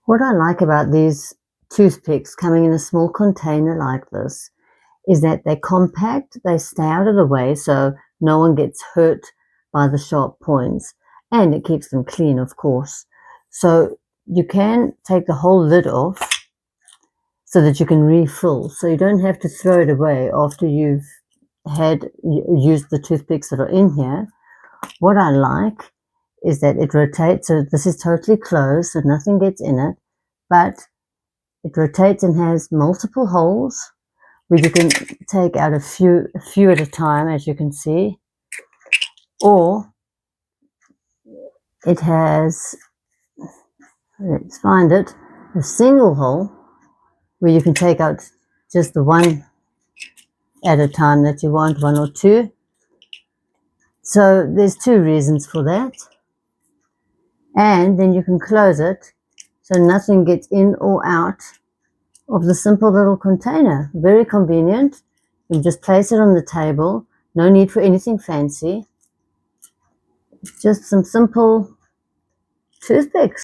What I like about these toothpicks coming in a small container like this is that they're compact, they stay out of the way so no one gets hurt by the sharp points, and it keeps them clean, of course. So you can take the whole lid off so that you can refill, so you don't have to throw it away after you've used the toothpicks that are in here. What I like is that it rotates, so this is totally closed, so nothing gets in it, but it rotates and has multiple holes where you can take out a few at a time, as you can see, or it has, let's find it, a single hole where you can take out just the one at a time that you want, one or two. So there's two reasons for that. And then you can close it so nothing gets in or out of the simple little container. Very convenient. You just place it on the table. No need for anything fancy. Just some simple toothpicks.